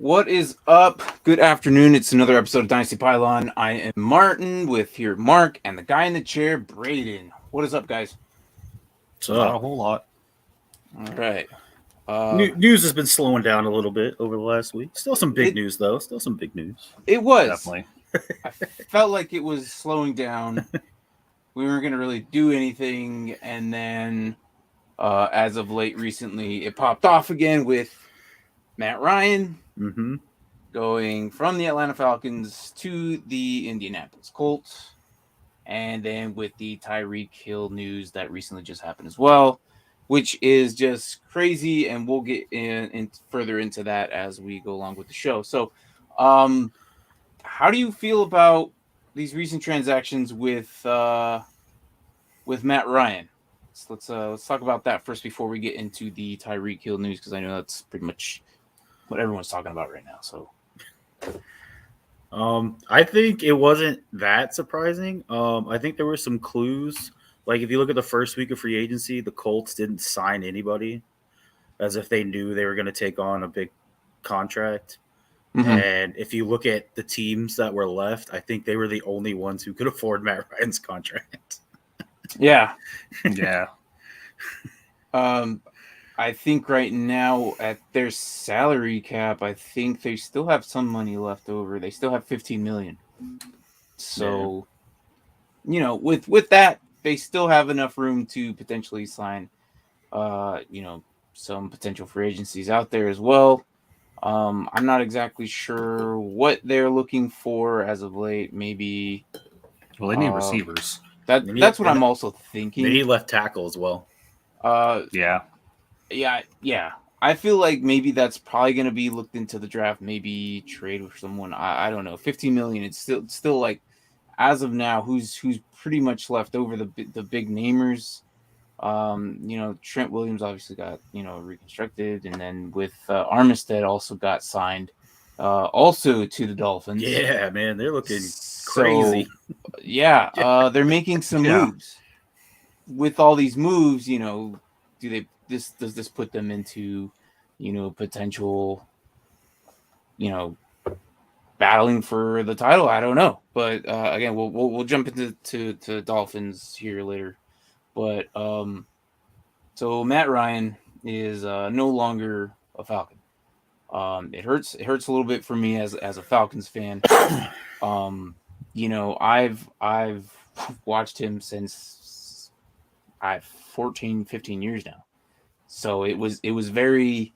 What is up? Good afternoon. It's another episode of Dynasty Pylon. I am Martin with here Mark and the guy in the chair, Braden. What is up, guys? Not a whole lot. All right. News has been slowing down a little bit over the last week. Still some big news, though. Still some big news. It was. Definitely. I felt like it was slowing down. We weren't going to really do anything. And then as of late recently, it popped off again with Matt Ryan going from the Atlanta Falcons to the Indianapolis Colts. And then with the Tyreek Hill news that recently just happened as well, which is just crazy. And we'll get in further into that as we go along with the show. So how do you feel about these recent transactions with Matt Ryan? So let's talk about that first before we get into the Tyreek Hill news, because I know that's pretty much what everyone's talking about right now. So I think it wasn't that surprising. I think there were some clues. Like if you look at the first week of free agency, the Colts didn't sign anybody as if they knew they were going to take on a big contract. And if you look at the teams that were left, I think they were the only ones who could afford Matt Ryan's contract. Yeah. Yeah. I think right now at their salary cap, I think they still have some money left over. They still have $15 million. So, you know, with that, they still have enough room to potentially sign, some potential free agencies out there as well. I'm not exactly sure what they're looking for as of late. Maybe. Well, they need receivers. That's what I'm also thinking. They need left tackle as well. Yeah. I feel like maybe that's probably going to be looked into the draft. Maybe trade with someone. I don't know. 15 million. It's still like, as of now, who's pretty much left over the big namers. Trent Williams obviously got reconstructed, and then with Armistead also got signed, also to the Dolphins. Yeah, man, they're looking crazy. They're making some moves. With all these moves, does this put them into, potential, battling for the title? I don't know, but again, we'll jump into Dolphins here later. But so Matt Ryan is no longer a Falcon. It hurts a little bit for me as a Falcons fan. I've watched him since 14, 15 years now. So it was very.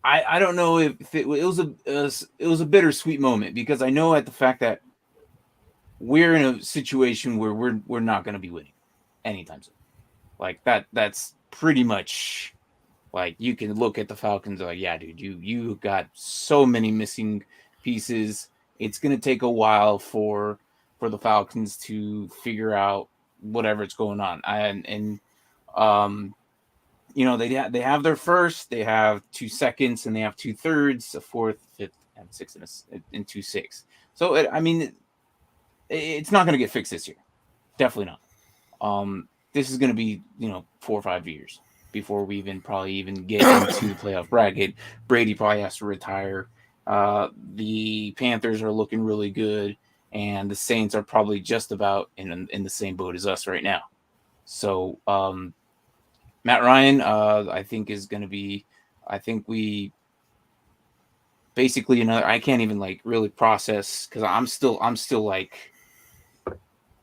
I don't know if it was a bittersweet moment, because I know at the fact that we're in a situation where we're not going to be winning anytime soon. Like that's pretty much, like, you can look at the Falcons like, yeah, dude, you got so many missing pieces. It's going to take a while for the Falcons to figure out whatever's going on. They have their first, they have 2 seconds, and they have 2 thirds, a fourth, fifth, and sixth, and 2 sixths. So it's not going to get fixed this year. Definitely not. This is going to be 4 or 5 years before we probably even get into the playoff bracket. Brady probably has to retire. The Panthers are looking really good, and the Saints are probably just about in the same boat as us right now. So Matt Ryan, I think is going to be. I think we basically I can't even really process, because I'm still like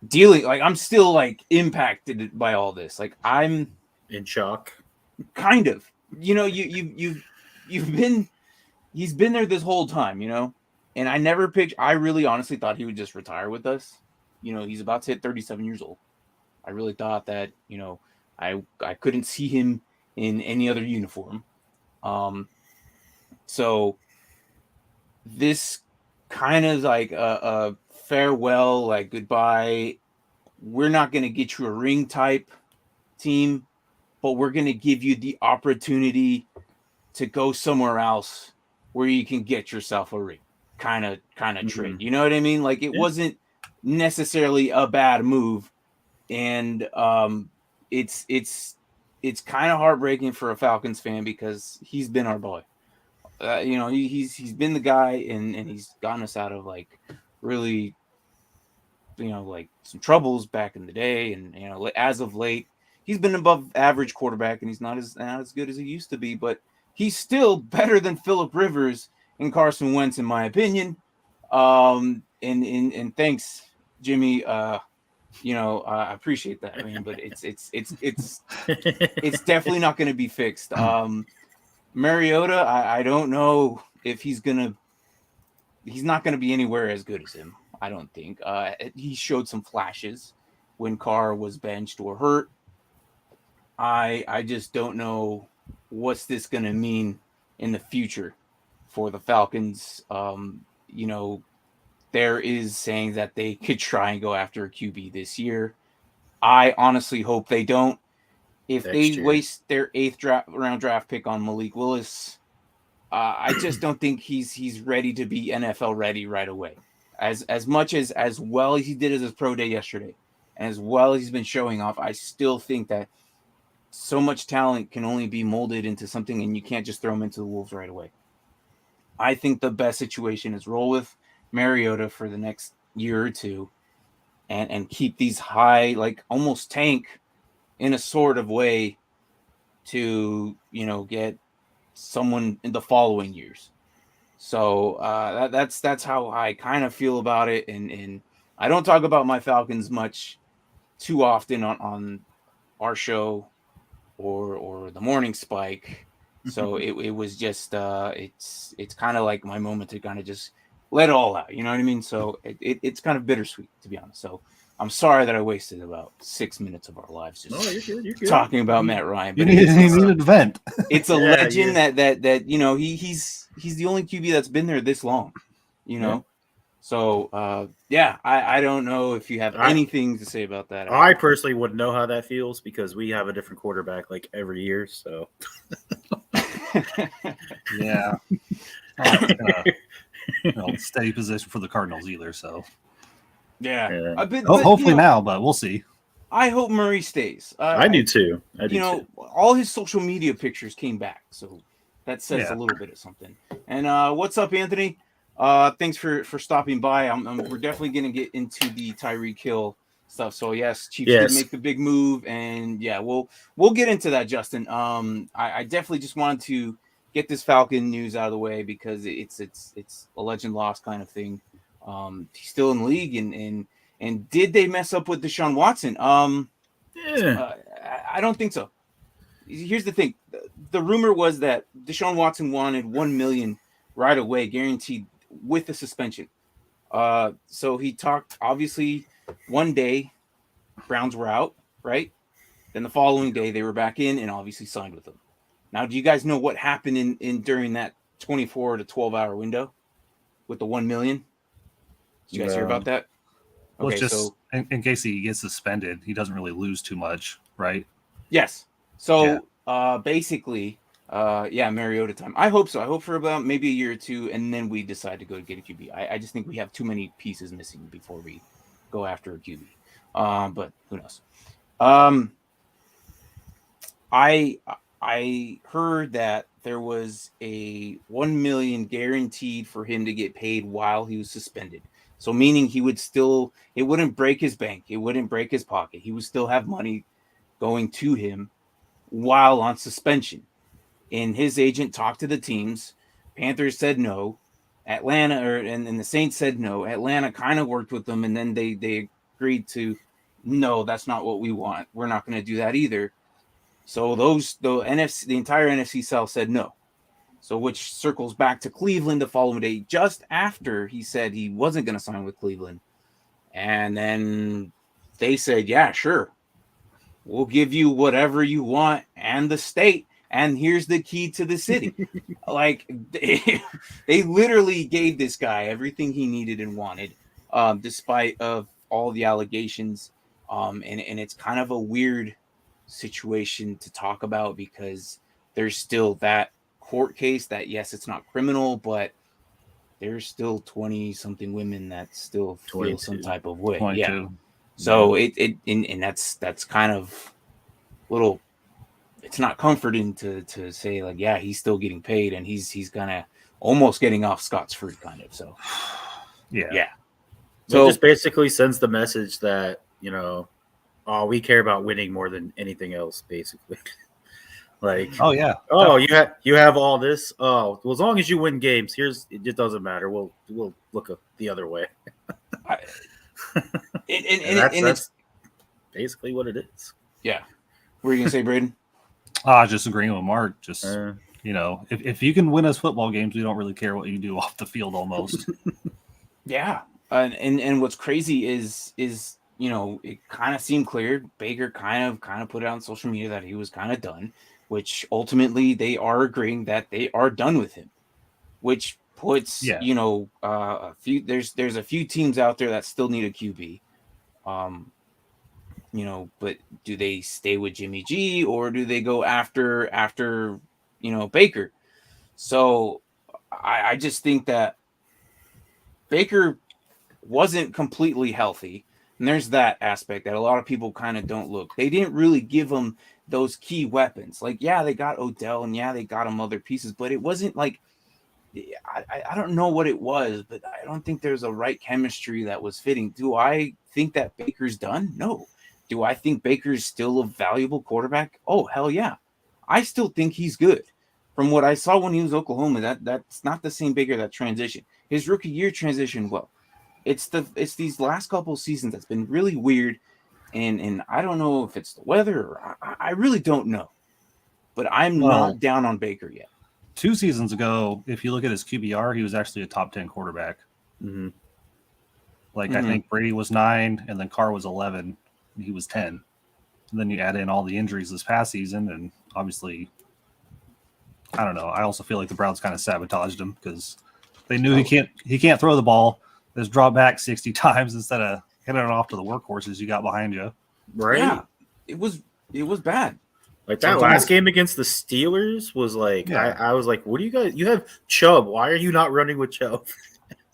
dealing, like I'm still like impacted by all this. Like I'm in shock. Kind of. He's been there this whole time, and I really honestly thought he would just retire with us. He's about to hit 37 years old. I really thought that, I couldn't see him in any other uniform. So this kind of like a farewell, like goodbye. We're not going to get you a ring type team, but we're going to give you the opportunity to go somewhere else where you can get yourself a ring kind of trade. You know what I mean? Like, it wasn't necessarily a bad move. And it's kind of heartbreaking for a Falcons fan, because he's been our boy. he's been the guy, and he's gotten us out of like really, like some troubles back in the day, and as of late, he's been above average quarterback, and he's not as good as he used to be, but he's still better than Phillip Rivers and Carson Wentz, in my opinion. And thanks, Jimmy. I appreciate that, man, but it's definitely not going to be fixed. Mariota, I don't know if he's not going to be anywhere as good as him. I don't think. He showed some flashes when Carr was benched or hurt. I just don't know what's this going to mean in the future for the Falcons. There is saying that they could try and go after a QB this year. I honestly hope they don't. If they waste their 8th round draft pick on Malik Willis, I just don't think he's ready to be NFL ready right away. As much as well as he did as his pro day yesterday, and as well as he's been showing off, I still think that so much talent can only be molded into something, and you can't just throw him into the wolves right away. I think the best situation is roll with Mariota for the next year or two, and keep these high, like almost tank in a sort of way to get someone in the following years. So that's how I kind of feel about it, and I don't talk about my Falcons much too often on our show or the Morning Spike. So it was just it's kind of like my moment to kind of just let it all out, you know what I mean? So it's kind of bittersweet, to be honest. So I'm sorry that I wasted about 6 minutes of our lives just you're good. talking about Matt Ryan. But you needed a vent. It's a legend that he's the only QB that's been there this long, Yeah. So I don't know if you have anything to say about that. I personally wouldn't know how that feels because we have a different quarterback like every year. So yeah, steady position for the Cardinals either. So yeah. Hopefully now, but we'll see. I hope Murray stays. I do too. All his social media pictures came back, so that says a little bit of something. And what's up, Anthony? Thanks for stopping by. We're definitely going to get into the Tyreek Hill stuff. So yes, Chiefs did make the big move, and we'll get into that, Justin. I definitely just wanted to get this Falcon news out of the way because it's a legend lost kind of thing. He's still in the league, and did they mess up with Deshaun Watson? I don't think so. Here's the thing: the rumor was that Deshaun Watson wanted $1 million right away, guaranteed with the suspension. So he talked. Obviously, one day Browns were out, right? Then the following day they were back in, and obviously signed with them. Now, do you guys know what happened in during that 24 to 12-hour window with the $1 million? Did you guys hear about that? Well, it's just in case he gets suspended, he doesn't really lose too much, right? Yes. So basically, Mariota time. I hope so. I hope for about maybe a year or two, and then we decide to go get a QB. I just think we have too many pieces missing before we go after a QB. But who knows? I heard that there was a $1 million guaranteed for him to get paid while he was suspended. So meaning it wouldn't break his bank. It wouldn't break his pocket. He would still have money going to him while on suspension. And his agent talked to the teams. Panthers said no. Atlanta and the Saints said no. Atlanta kind of worked with them, and then they agreed to, no, that's not what we want. We're not going to do that either. So the entire NFC South said no. So which circles back to Cleveland the following day, just after he said he wasn't going to sign with Cleveland. And then they said, yeah, sure. We'll give you whatever you want and the state. And here's the key to the city. Like they literally gave this guy everything he needed and wanted, despite of all the allegations. And it's kind of a weird situation to talk about because there's still that court case that, yes, it's not criminal, but there's still 20 something women that still feel some type of way. 22. Yeah. So and that's kind of little it's not comforting to say like, yeah, he's still getting paid and he's gonna almost getting off scot-free kind of. So Yeah. So it So just basically sends the message that, oh, we care about winning more than anything else, basically. Like, Oh yeah. oh, you have all this. Oh, well, as long as you win games, it just doesn't matter. We'll look the other way. I, And and that's it's basically what it is. yeah. What are you gonna say, Braden? Just agreeing with Mark. Just if you can win us football games, we don't really care what you do off the field almost. Yeah. And what's crazy is it kind of seemed clear. Baker kind of put it on social media that he was kind of done, which ultimately they are agreeing that they are done with him, which puts Yeah. a few there's a few teams out there that still need a QB. But do they stay with Jimmy G or do they go after Baker? So I just think that Baker wasn't completely healthy. And there's that aspect that a lot of people kind of don't look. They didn't really give him those key weapons. Like, yeah, they got Odell and yeah, they got him other pieces, but it wasn't like I don't know what it was, but I don't think there's a right chemistry that was fitting. Do I think that Baker's done? No. Do I think Baker's still a valuable quarterback? Oh, hell yeah. I still think he's good. From what I saw when he was Oklahoma, that's not the same Baker that transition. His rookie year transition, well, it's these last couple of seasons that's been really weird, and I don't know if it's the weather or I really don't know. But I'm not down on Baker yet. 2 seasons ago, if you look at his QBR, he was actually a top 10 quarterback. Mm-hmm. I think Brady was 9, and then Carr was 11, and he was 10. And then you add in all the injuries this past season, and obviously, I don't know. I also feel like the Browns kind of sabotaged him because they knew he can't throw the ball. Just drop back 60 times instead of hitting it off to the workhorses you got behind you. Right? Yeah, it was bad. Like that last game against the Steelers was like, Yeah. I was like, what do you guys? You have Chubb. Why are you not running with Chubb?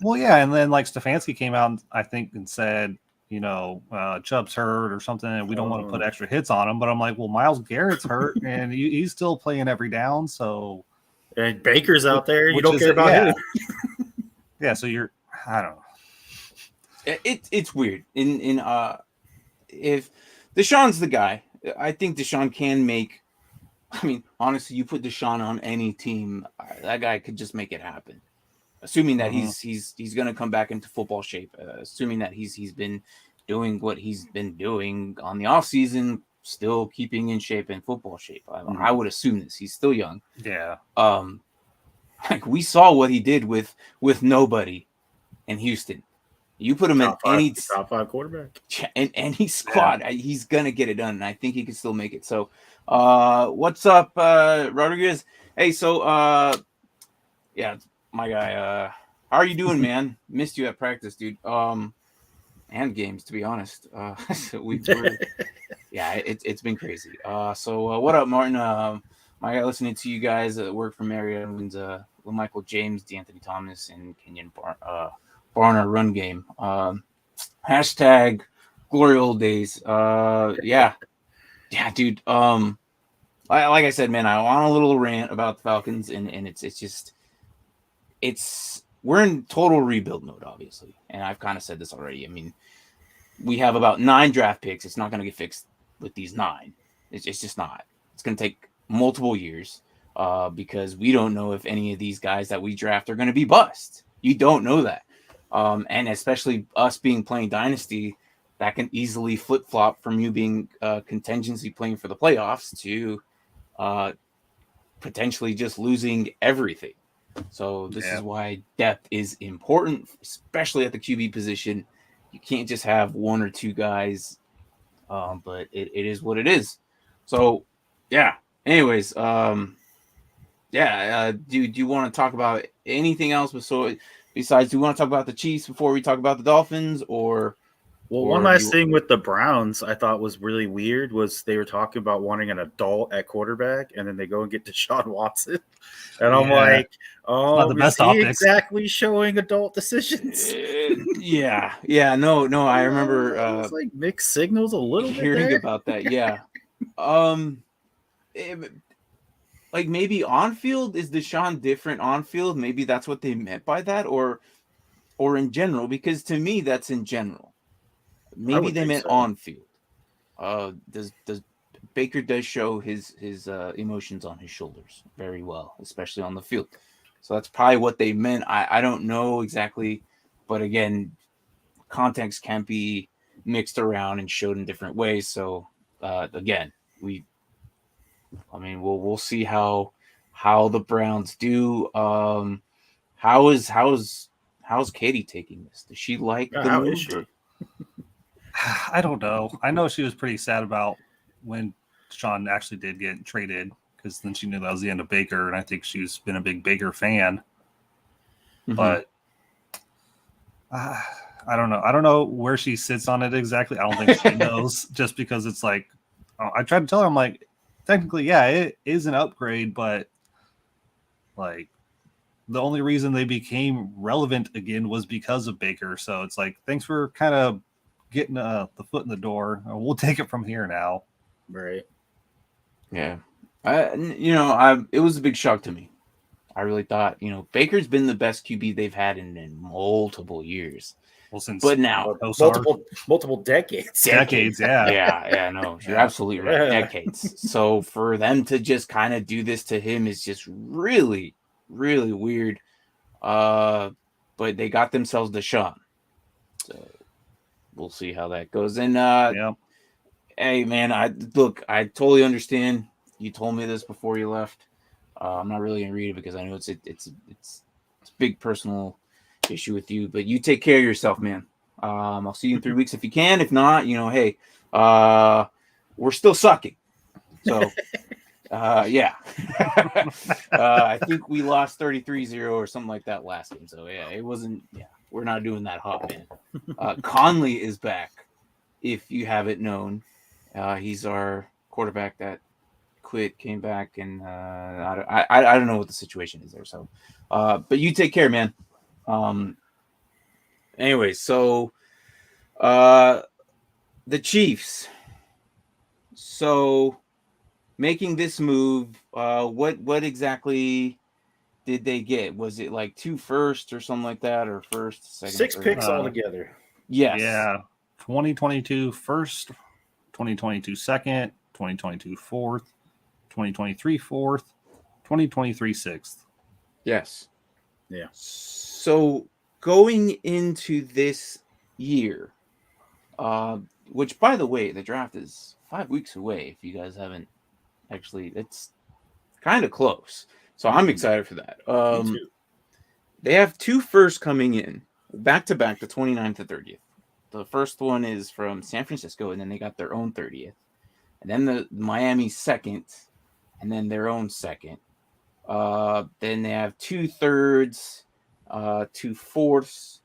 Well, yeah, and then Stefanski came out, I think, and said, Chubb's hurt or something, and we don't want to put extra hits on him. But I'm like, well, Myles Garrett's hurt, and he's still playing every down. So, and Baker's out there. You don't care about him. Yeah, so I don't know. It's weird. If Deshaun's the guy, I think Deshaun can make. I mean, honestly, you put Deshaun on any team, that guy could just make it happen. Assuming that he's going to come back into football shape. Assuming that he's been doing what he's been doing on the off season, still keeping in shape and football shape. I would assume this. He's still young. Yeah. Like we saw what he did with nobody in Houston. You put him in any top 5 quarterback in any squad, he's gonna get it done, and I think he can still make it. So, what's up, Rodriguez? Hey, so yeah, my guy, how are you doing, man? Missed you at practice, dude. And games, to be honest. It's been crazy. So what up, Martin? My guy, listening to you guys work for Marriott wins Michael James, D'Anthony Thomas, and Kenyon Barner run game. Hashtag glory old days. Yeah, dude. Like I said, man, I want a little rant about the Falcons, and we're in total rebuild mode, obviously, and I've kind of said this already. I mean, we have about 9 draft picks. It's not going to get fixed with these 9. It's just not. It's going to take multiple years because we don't know if any of these guys that we draft are going to be bust. You don't know that. And especially us playing Dynasty, that can easily flip-flop from you being contingency playing for the playoffs to potentially just losing everything. So this is why depth is important, especially at the QB position. You can't just have 1 or 2 guys, but it is what it is. So, yeah. Anyways, do you want to talk about anything else? Besides, do you want to talk about the Chiefs before we talk about the Dolphins, or? Well, one last thing with the Browns I thought was really weird was they were talking about wanting an adult at quarterback, and then they go and get Deshaun Watson. And I'm like, oh, is he exactly showing adult decisions? No, I remember it's like mixed signals a little bit hearing there. about that. Yeah. like maybe on field, is Deshaun different on field? Maybe that's what they meant by that, or in general, because to me that's in general. Maybe they meant on field. Does Baker does show his emotions on his shoulders very well, especially on the field. So that's probably what they meant. I don't know exactly, but again, context can be mixed around and showed in different ways. So again, we'll see how the Browns do. How's Katie taking this? Does she like the how move? is she? I don't know. I know she was pretty sad about when Sean actually did get traded, because then she knew that was the end of Baker, and I think she's been a big Baker fan. Mm-hmm. But I don't know. I don't know where she sits on it exactly. I don't think she knows, just because it's like, I tried to tell her, I'm like, technically, yeah, it is an upgrade, but like the only reason they became relevant again was because of Baker. So it's like, thanks for kind of getting the foot in the door. We'll take it from here now. Right. Yeah. It was a big shock to me. I really thought, Baker's been the best QB they've had in multiple years. Well, but now multiple decades. Decades, yeah. Yeah, no, you're absolutely right. Decades. So for them to just kind of do this to him is just really, really weird. But they got themselves Deshaun. So we'll see how that goes. And hey, man, I totally understand. You told me this before you left. I'm not really gonna read it because I know it's a big personal issue with you. But you take care of yourself, man. I'll see you in 3 weeks if you can. If not, hey, we're still sucking. So, yeah. I think we lost 33-0 or something like that last game. So yeah, it wasn't. Yeah, we're not doing that hot, man. Conley is back. If you haven't known, he's our quarterback that quit, came back, and I don't know what the situation is there. So, but you take care, man. Anyway, so the Chiefs. So making this move, what exactly did they get? Was it like 2 firsts or something like that, or first, second, 6 third? picks altogether? Yes. Yeah. 2022 first, 2022 second, 2022 fourth, 2023 fourth, 2023 sixth. Yes. Yeah. So going into this year, which, by the way, the draft is 5 weeks away. If you guys haven't actually, it's kind of close. So I'm excited for that. Me too. They have 2 firsts coming in back to back, the 29th and 30th. The first one is from San Francisco, and then they got their own 30th. And then the Miami second, and then their own second. Then they have 2 thirds, 2 fourths,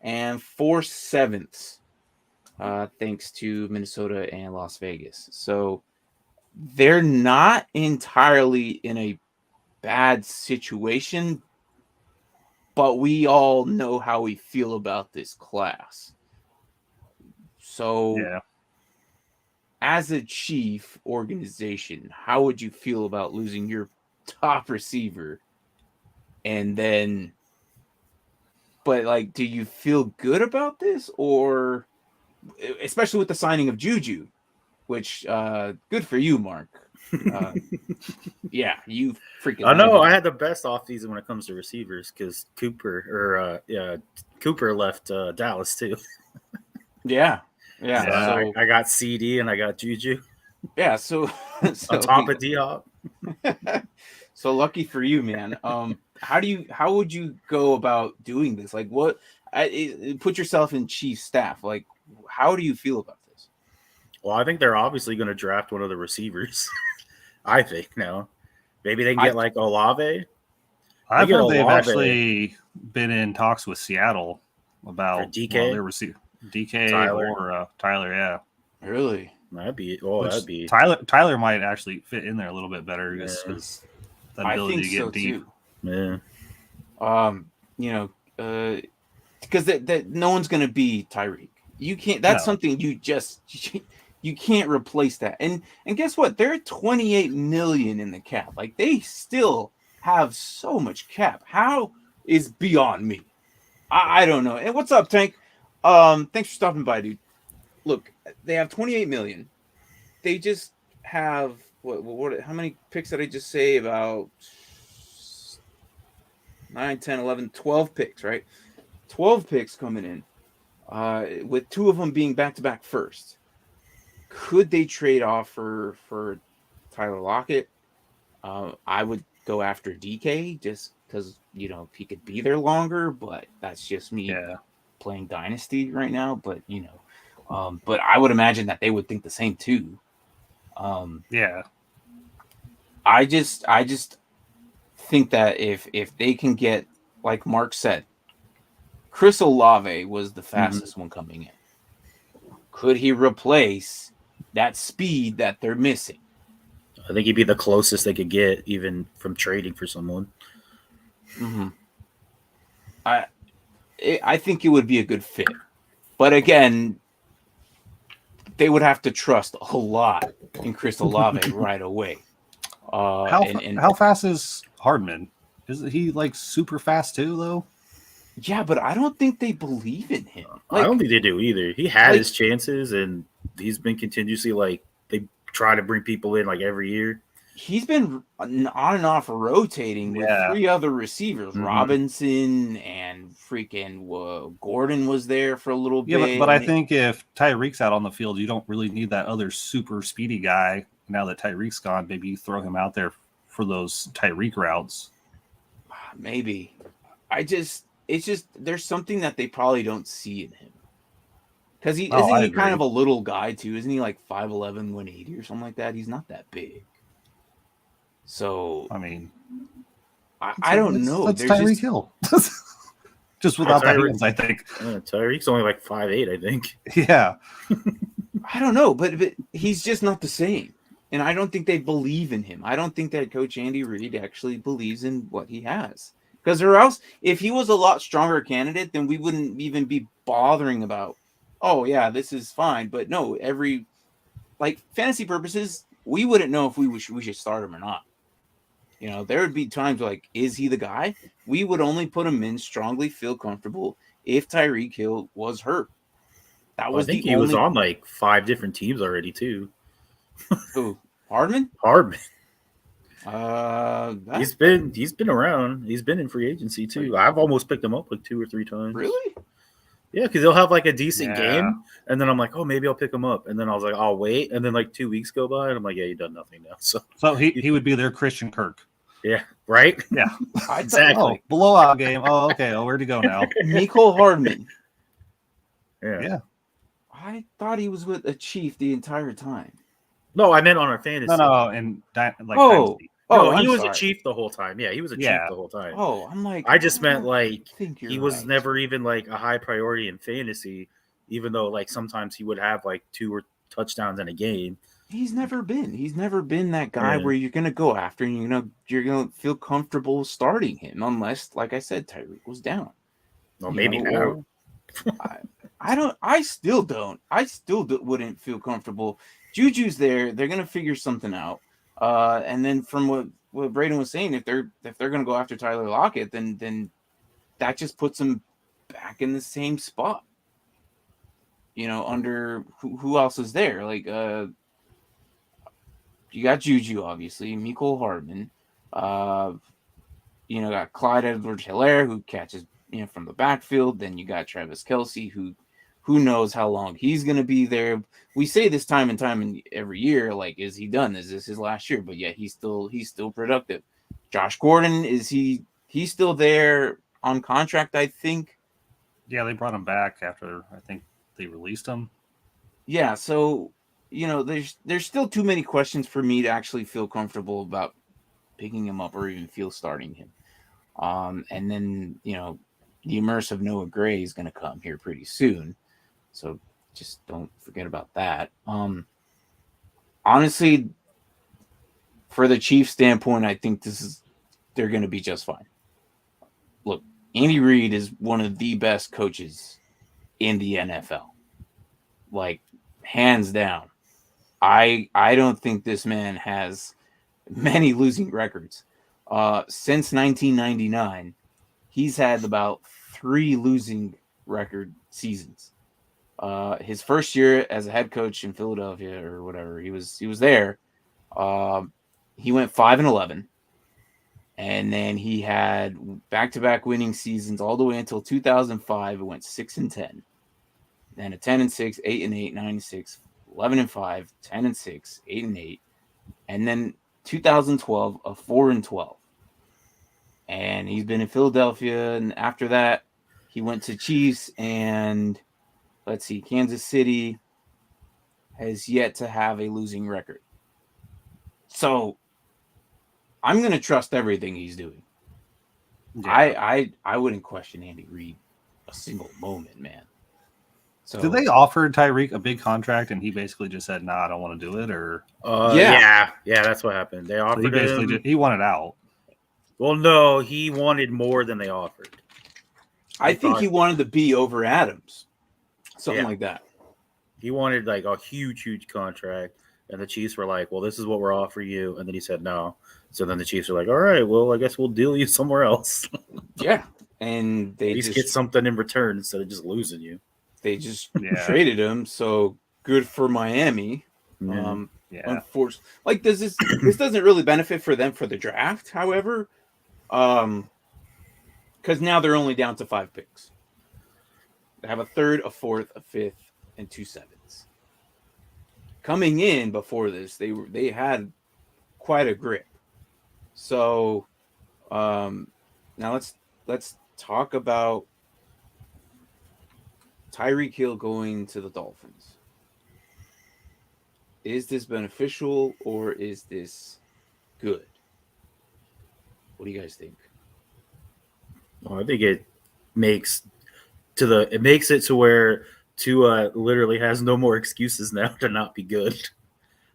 and 4 sevenths, thanks to Minnesota and Las Vegas. So they're not entirely in a bad situation, but we all know how we feel about this class. So Yeah. as a Chief organization, how would you feel about losing your top receiver? And then, but like, do you feel good about this? Or especially with the signing of Juju, which good for you, Mark. Yeah, you freaking. I know I had the best offseason when it comes to receivers, because Cooper left Dallas too. Yeah. So I got CD and I got Juju. Yeah, so on top of D-Hop. So lucky for you, man. How would you go about doing this? Like, put yourself in Chief staff. Like, how do you feel about this? Well, I think they're obviously going to draft one of the receivers. I think now. Maybe they can get like Olave. I've heard they've actually been in talks with Seattle about DK. Their receiver, DK Tyler. or Tyler. Yeah, really. That'd be Tyler might actually fit in there a little bit better, just because that ability to get deep. Too. Yeah. Because that no one's gonna be Tyreek. You can't. That's something you You can't replace that. And guess what? They're at 28 million in the cap. Like they still have so much cap. How is beyond me? I don't know. And what's up, Tank? Thanks for stopping by, dude. Look, they have 28 million. They just have what how many picks did I just say? About 9, 10, 11, 12 picks, right? 12 picks coming in. With 2 of them being back-to-back first. Could they trade off for Tyler Lockett? I would go after DK just because he could be there longer, but that's just me playing Dynasty right now. But but I would imagine that they would think the same too. I just think that if they can get, like Mark said, Chris Olave was the fastest one coming in. Could he replace that speed that they're missing? I think he'd be the closest they could get, even from trading for someone. Mm-hmm. I think it would be a good fit, but again, they would have to trust a lot in Chris Olave right away. How fast is Hardman? Is he like super fast too, though? Yeah, but I don't think they believe in him. I don't think they do either. He had his chances, and he's been continuously they try to bring people in every year. He's been on and off rotating with 3 other receivers. Robinson and freaking Gordon was there for a little bit. Yeah, but I think if Tyreek's out on the field, you don't really need that other super speedy guy. Now that Tyreek's gone, maybe you throw him out there for those Tyreek routes. Maybe. It's just there's something that they probably don't see in him. Because isn't he kind of a little guy too? Isn't he like 5'11", 180 or something like that? He's not that big. So I mean, I don't know. That's Tyreek Hill. Just without the hands, I think. Tyreek's only 5'8", I think. Yeah. I don't know, but he's just not the same. And I don't think they believe in him. I don't think that Coach Andy Reid actually believes in what he has. Because or else, if he was a lot stronger candidate, then we wouldn't even be bothering about, oh, yeah, this is fine. But no, fantasy purposes, we wouldn't know if we should start him or not. There would be times is he the guy? We would only put him in, strongly feel comfortable if Tyreek Hill was hurt. That was I think he was on 5 different teams already too. Who? Hardman? He's been around. He's been in free agency too. I've almost picked him up 2 or 3 times. Really? Yeah, because they'll have a decent game, and then I'm oh, maybe I'll pick him up, and then I was I'll wait, and then 2 weeks go by, and I'm yeah, you've done nothing now. So he would be their Christian Kirk. Yeah, right. Yeah, exactly. Blowout game. Oh, okay. Oh, where'd he go now? Mecole Hardman. Yeah. I thought he was with a Chief the entire time. No, I meant on our fantasy. No, and Dynasty. He was a Chief the whole time. Yeah, he was a Chief the whole time. Oh, I'm I just meant he was right. never even a high priority in fantasy, even though sometimes he would have 2 or touchdowns in a game. He's never been that guy where you're gonna go after and you're gonna feel comfortable starting him unless, like I said, Tyreek was down. Well, maybe now. I still don't. I still wouldn't feel comfortable. Juju's there. They're gonna figure something out. And then from what Braden was saying, if they're gonna go after Tyler Lockett, then that just puts them back in the same spot. Under who else is there? You got Juju, obviously, Mecole Hardman. Got Clyde Edwards-Helaire, who catches from the backfield. Then you got Travis Kelce, who knows how long he's going to be there. We say this time and time every year, is he done? Is this his last year? But yet he's still productive. Josh Gordon, he's still there on contract, I think. Yeah, they brought him back after I think they released him. Yeah, so there's still too many questions for me to actually feel comfortable about picking him up or even feel starting him. And then, the immersive Noah Gray is going to come here pretty soon. So just don't forget about that. Honestly, for the Chiefs standpoint, I think they're going to be just fine. Look, Andy Reid is one of the best coaches in the NFL. Hands down. I don't think this man has many losing records. Since 1999, he's had about 3 losing record seasons. His first year as a head coach in Philadelphia or whatever, he was there. He went 5-11, and then he had back-to-back winning seasons all the way until 2005. It went 6-10, then a 10-6, 8-8, 9-6, 11-5, 10-6, 8-8, and then 2012 a 4-12. And he's been in Philadelphia, and after that, he went to Chiefs, and let's see, Kansas City has yet to have a losing record. So I'm going to trust everything he's doing. Yeah. I wouldn't question Andy Reid a single moment, man. So did they offer Tyreek a big contract and he basically just said, "Nah, I don't want to do it"? Or yeah, that's what happened. They offered him. He wanted out. Well, no, he wanted more than they offered. I think he wanted to be over Adams, something like that. He wanted like a huge contract, and the Chiefs were like, "Well, this is what we're offering you," and then he said no. So then the Chiefs are like, "All right, well, I guess we'll deal you somewhere else." Yeah, and they just get something in return instead of just losing you. They just traded him, so good for Miami. Yeah. Unfortunately, like this doesn't really benefit for them for the draft. However, because now they're only down to 5 picks. They have a 3rd, a 4th, a 5th, and 2 7s. Coming in before this, they had quite a grip. So now let's talk about Tyreek Hill going to the Dolphins. Is this beneficial or is this good? What do you guys think? Well, I think it makes it to where Tua literally has no more excuses now to not be good.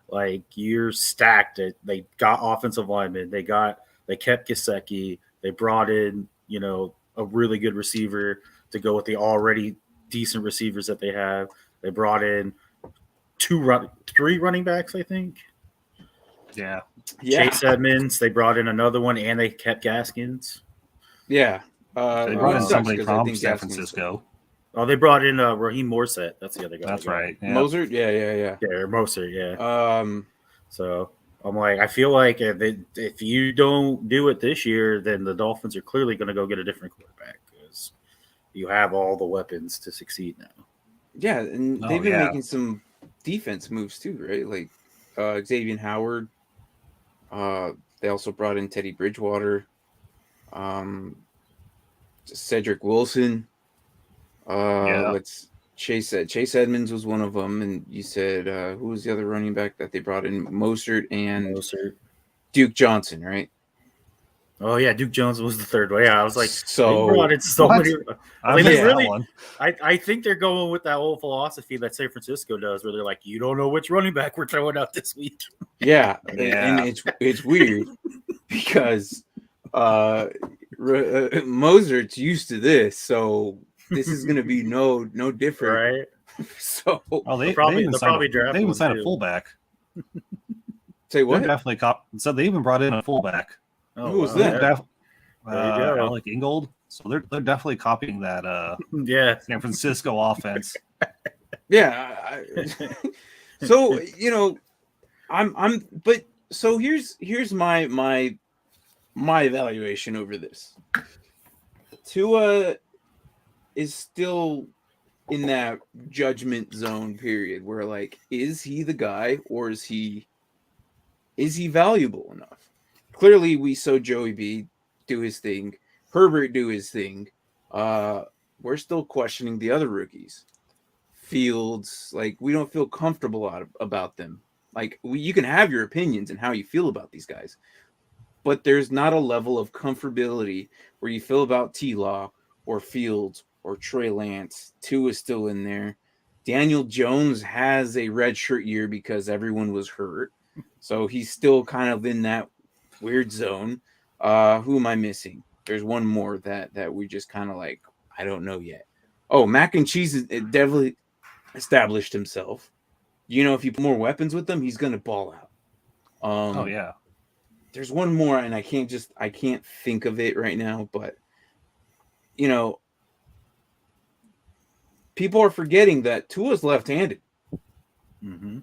Like, you're stacked. They got offensive linemen. They kept Gesicki. They brought in, a really good receiver to go with the already decent receivers that they have. They brought in 3 running backs, I think. Yeah. Chase Edmonds. They brought in another one, and they kept Gaskins. Yeah. They brought in somebody from San Francisco. Oh, they brought in Raheem Morset. That's the other guy. That's right. Yeah. Mozart? Yeah. Yeah, Mozart, yeah. So I'm like, I feel like if you don't do it this year, then the Dolphins are clearly going to go get a different quarterback because you have all the weapons to succeed now. Yeah, and they've been making some defense moves too, right? Like Xavier Howard. They also brought in Teddy Bridgewater, Cedric Wilson. Chase Edmonds was one of them, and you said who was the other running back that they brought in? Mostert and Duke Johnson, right? Oh yeah, Duke Johnson was the third one. Yeah, I was like, so they brought in so many. I think they're going with that old philosophy that San Francisco does, where they're like, you don't know which running back we're throwing out this week. Yeah. And it's weird because Mozart's used to this, so this is going to be no different, right? So they even signed a fullback. Say what? They're definitely so they even brought in a fullback. Oh, who was that? Alec Ingold. So they're definitely copying that. San Francisco offense. Yeah. So but so here's my evaluation over this. Tua is still in that judgment zone period where, like, is he the guy or is he valuable enough? Clearly, we saw Joey B do his thing, Herbert do his thing. We're still questioning the other rookies. Fields, like, we don't feel comfortable about them. Like, you can have your opinions and how you feel about these guys, but there's not a level of comfortability where you feel about T-Law or Fields or Trey Lance. Tua is still in there. Daniel Jones has a redshirt year because everyone was hurt, so he's still kind of in that weird zone. Who am I missing? There's one more that we just kind of like, I don't know yet. Oh, Mac and Cheese definitely established himself. if you put more weapons with him, he's going to ball out. Oh yeah. There's one more, and I can't think of it right now, but people are forgetting that Tua's left-handed. Mm-hmm.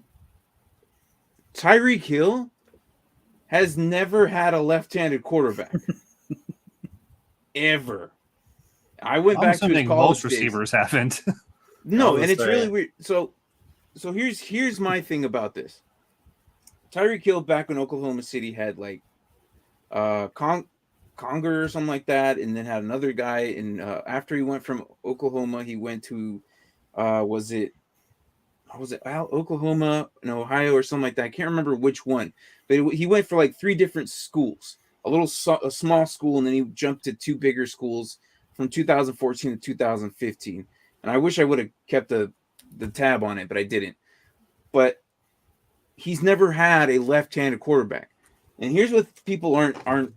Tyreek Hill has never had a left-handed quarterback. Ever. I went back to his college most receivers haven't. No, and it's really weird. So here's my thing about this. Tyreek Hill back in Oklahoma City had like Conger or something like that, and then had another guy. And after he went from Oklahoma, he went to was it Oklahoma and Ohio or something like that? I can't remember which one, but he went for like 3 different schools. A small school, and then he jumped to 2 bigger schools from 2014 to 2015. And I wish I would have kept the tab on it, but I didn't. But he's never had a left-handed quarterback. And here's what people aren't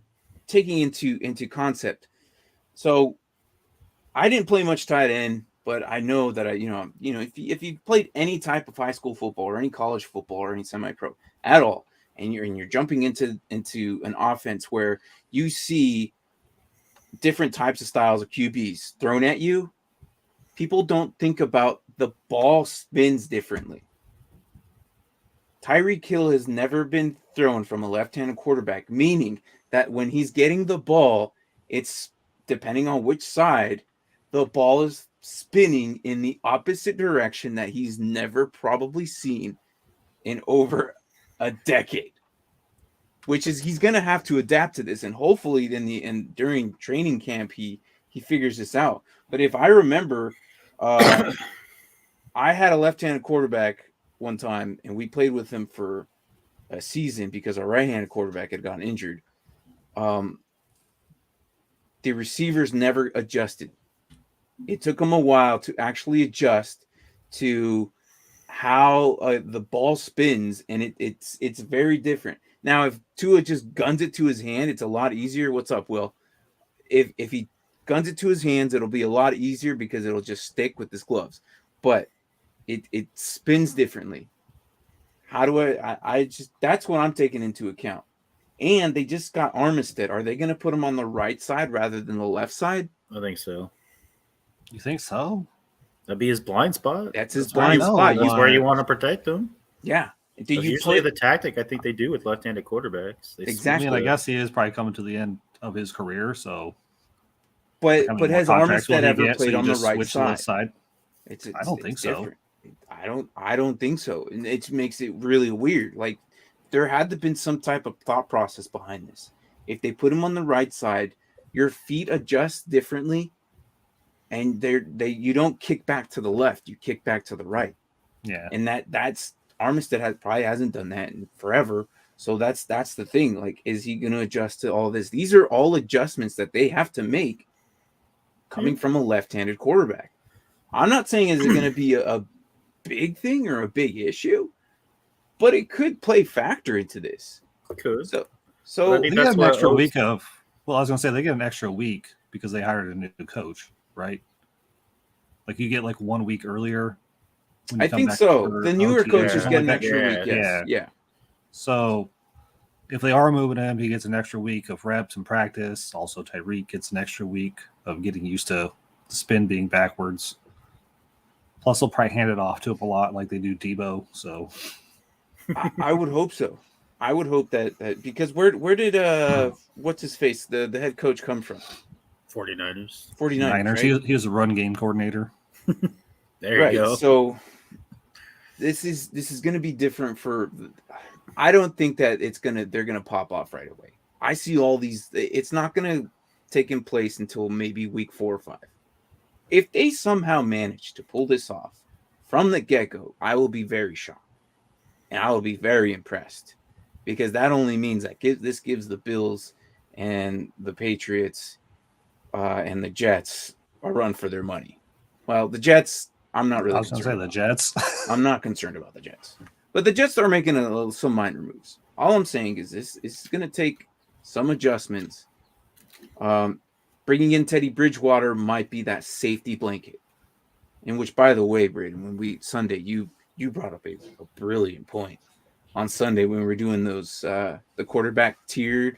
taking into concept. So I didn't play much tight end, but I know that if you played any type of high school football or any college football or any semi-pro at all, and you're jumping into an offense where you see different types of styles of QBs thrown at you, people don't think about the ball spins differently. Tyreek Hill has never been thrown from a left-handed quarterback, meaning that when he's getting the ball, it's depending on which side, the ball is spinning in the opposite direction that he's never probably seen in over a decade. Which is he's going to have to adapt to this, and hopefully during training camp he figures this out. But if I remember, I had a left-handed quarterback one time, and we played with him for a season because our right-handed quarterback had gotten injured. The receivers never adjusted. It took them a while to actually adjust to how the ball spins, and it's very different. Now, if Tua just guns it to his hand, it's a lot easier. What's up, Will? If he guns it to his hands, it'll be a lot easier because it'll just stick with his gloves. But it spins differently. How do I just that's what I'm taking into account. And they just got Armistead. Are they going to put him on the right side rather than the left side? I think so. You think so? That'd be his blind spot. That's his blind spot. That's where you want to protect him. Yeah. Do you usually the tactic I think they do with left-handed quarterbacks? Exactly. I guess he is probably coming to the end of his career, so. But has Armistead ever played on the right side? I don't think so. I don't think so, and it makes it really weird. Like there had to been some type of thought process behind this. If they put him on the right side, your feet adjust differently, and you don't kick back to the left, you kick back to the right. Yeah, and that's Armistead probably hasn't done that in forever. So that's the thing. Like, is he going to adjust to all this? These are all adjustments that they have to make coming from a left-handed quarterback. I'm not saying is it going to be a big thing or a big issue, but it could play factor into this. It could. So they get an extra week of. Well, I was going to say they get an extra week because they hired a new coach, right? Like you get like 1 week earlier. I think so. The newer coaches get an extra week. Yes. Yeah. So if they are moving him, he gets an extra week of reps and practice. Also, Tyreek gets an extra week of getting used to the spin being backwards. Plus, they'll probably hand it off to him a lot like they do Debo. So I would hope so. I would hope that because where did what's his face the head coach come from? 49ers. Right? He was a run game coordinator. There you go. So this is going to be different for. I don't think that they're gonna pop off right away. I see all these. It's not going to take in place until maybe week 4 or 5. If they somehow manage to pull this off from the get-go, I will be very shocked, and I will be very impressed, because that only means that this gives the Bills and the Patriots and the Jets a run for their money. Well, the Jets, I'm not really. I was going to say the Jets. I'm not concerned about the Jets, but the Jets are making some minor moves. All I'm saying is this is going to take some adjustments. Bringing in Teddy Bridgewater might be that safety blanket. In which, by the way, Braden, when Sunday, you you brought up a brilliant point on Sunday when we were doing those the quarterback tiered.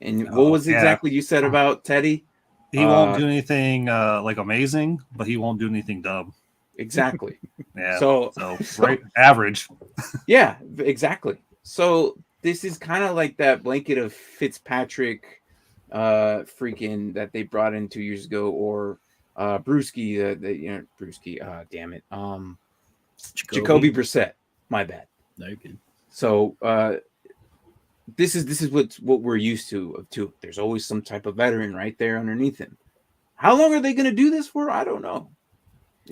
And what was exactly you said about Teddy? He won't do anything like amazing, but he won't do anything dumb. Exactly. Yeah. So right, average. Yeah, exactly. So this is kind of like that blanket of Fitzpatrick freaking that they brought in 2 years ago, or Brewski, Brewski, damn it. Jacoby Brissett. My bad. No, you're good. So this is what we're used to. There's always some type of veteran right there underneath him. How long are they going to do this for? I don't know.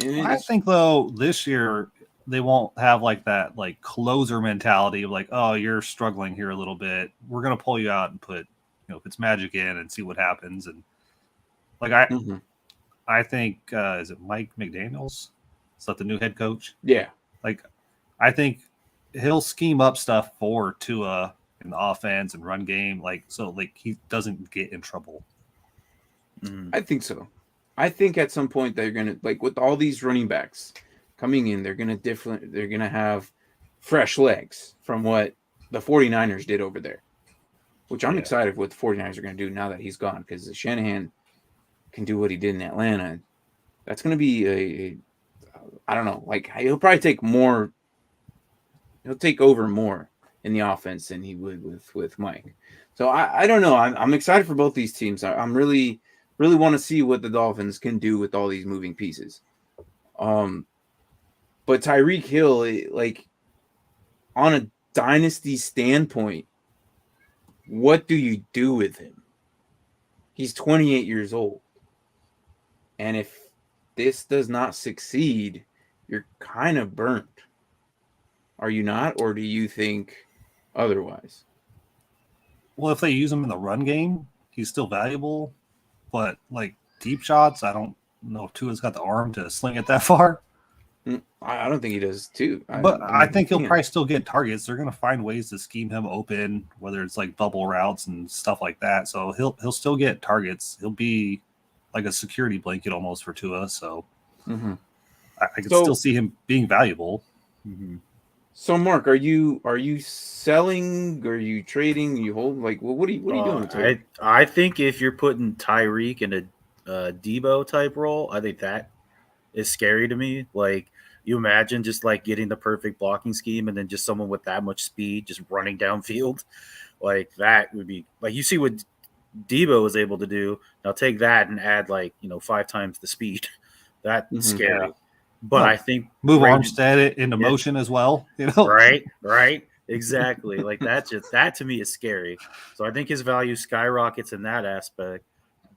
I think though this year they won't have like that like closer mentality of like, oh, you're struggling here a little bit. We're gonna pull you out and put Fitzmagic in and see what happens. And like I think is it Mike McDaniels? Is that the new head coach? Yeah. Like I think he'll scheme up stuff for Tua in the offense and run game, so he doesn't get in trouble. I think so. I think at some point they're gonna, like, with all these running backs coming in, they're gonna have fresh legs from what the 49ers did over there. Which I'm excited what the 49ers are gonna do now that he's gone, because Shanahan can do what he did in Atlanta. That's gonna be I don't know, like he'll probably take more. He'll take over more in the offense than he would with Mike. So I don't know. I'm excited for both these teams. I'm really want to see what the Dolphins can do with all these moving pieces. But Tyreek Hill, like on a dynasty standpoint, what do you do with him? He's 28 years old. And if this does not succeed, you're kind of burnt. Are you not? Or do you think otherwise? Well, if they use him in the run game, he's still valuable. But like deep shots, I don't know if Tua's got the arm to sling it that far. I don't think he does too. But I think he'll probably still get targets. They're going to find ways to scheme him open, whether it's like bubble routes and stuff like that. So he'll still get targets. He'll be like a security blanket almost for Tua. So I can still see him being valuable. So Mark, are you selling? Are you trading? You hold, like, well, what are you doing with Tua? I think if you're putting Tyreek in a Debo type role, I think that is scary to me. Like, you imagine just like getting the perfect blocking scheme and then just someone with that much speed just running downfield. Like, that would be like, you see what Debo was able to do. Now take that and add 5 times the speed. That's scary. But I think move Armstead into motion as well. Right. Exactly. Like that to me is scary. So I think his value skyrockets in that aspect.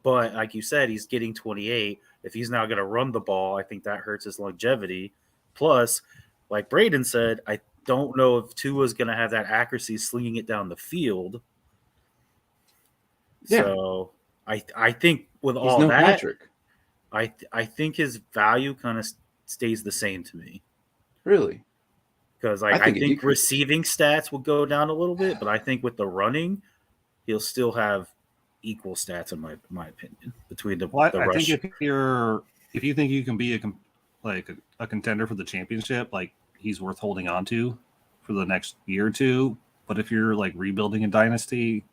But like you said, he's getting 28. If he's now going to run the ball, I think that hurts his longevity. Plus, like Braden said, I don't know if Tua's going to have that accuracy slinging it down the field. Yeah. So I think with all that, Patrick. I think his value kind of stays the same to me. Really? Because I think receiving stats will go down a little bit, but I think with the running, he'll still have equal stats in my opinion between the rush. I think if you think you can be a contender for the championship, like he's worth holding on to for the next year or two. But if you're like rebuilding a dynasty,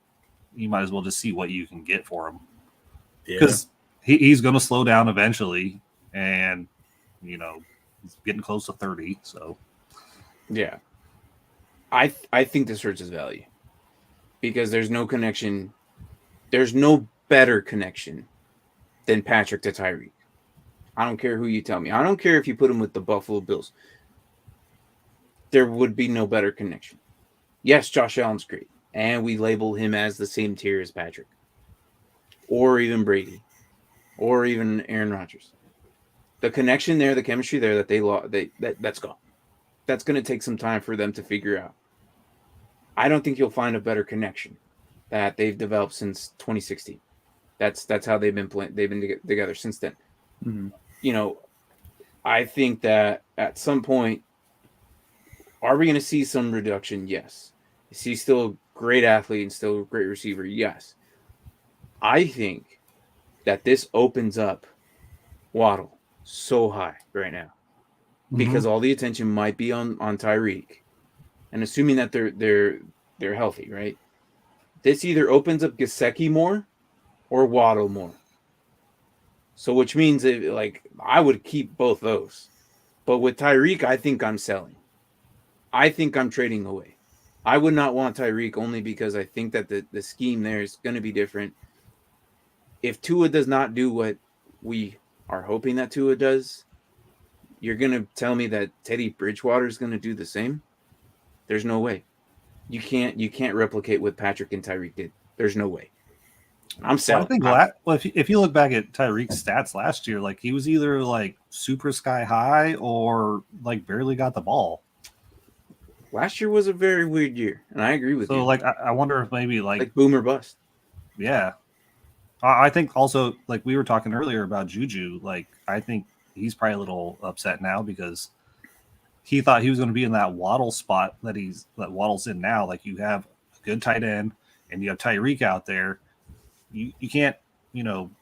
you might as well just see what you can get for him. Because he's going to slow down eventually, and he's getting close to 30. So, yeah, I think this hurts his value because there's no connection. There's no better connection than Patrick to Tyreek. I don't care who you tell me. I don't care if you put him with the Buffalo Bills. There would be no better connection. Yes, Josh Allen's great, and we label him as the same tier as Patrick, or even Brady, or even Aaron Rodgers. The connection there, the chemistry there that they lost, that's gone. That's going to take some time for them to figure out. I don't think you'll find a better connection that they've developed since 2016. That's how they've been playing. They've been together since then. I think that at some point, are we going to see some reduction? Yes. Is he still a great athlete and still a great receiver? Yes. I think that this opens up Waddle so high right now. because all the attention might be on Tyreek, and assuming that they're healthy, right? This either opens up Gesicki more or Waddle more. So which means I would keep both those. But with Tyreek, I think I'm selling. I think I'm trading away. I would not want Tyreek only because I think that the scheme there is going to be different. If Tua does not do what we are hoping that Tua does, you're going to tell me that Teddy Bridgewater is going to do the same? There's no way. You can't replicate what Patrick and Tyreek did. There's no way. I'm selling. I think if you look back at Tyreek's stats last year, like he was either like super sky high or like barely got the ball. Last year was a very weird year, and I agree with you. So like I wonder if maybe like boom or bust. Yeah. I think also, like we were talking earlier about Juju, like I think he's probably a little upset now because he thought he was going to be in that Waddle spot that Waddle's in now. Like you have a good tight end and you have Tyreek out there. You can't,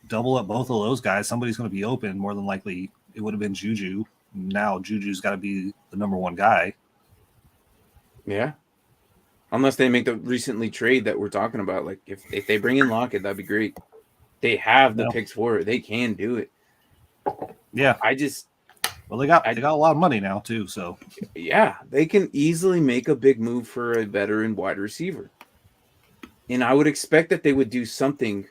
double up both of those guys. Somebody's going to be open. More than likely, it would have been Juju. Now Juju's got to be the number one guy. Yeah. Unless they make the recently trade that we're talking about. Like if they bring in Lockett, that'd be great. They have the picks for it. They can do it. Yeah. They got a lot of money now too. So yeah, they can easily make a big move for a veteran wide receiver. And I would expect that they would do something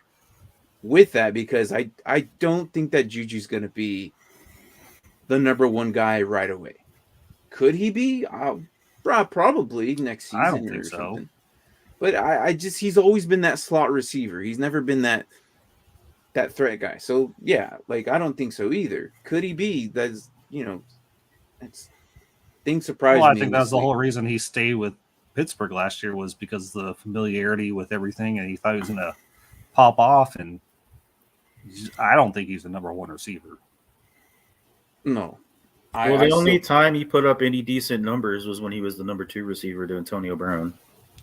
with that because I don't think that Juju's going to be the number one guy right away. Could he be? Probably next season. I don't think so. But he's always been that slot receiver. He's never been that threat guy. So yeah, like I don't think so either. Could he be? That's things surprise me. Well, I think that's the whole reason he stayed with Pittsburgh last year was because of the familiarity with everything, and he thought he was going to pop off. And I don't think he's the number one receiver. No. The only time he put up any decent numbers was when he was the number 2 receiver to Antonio Brown.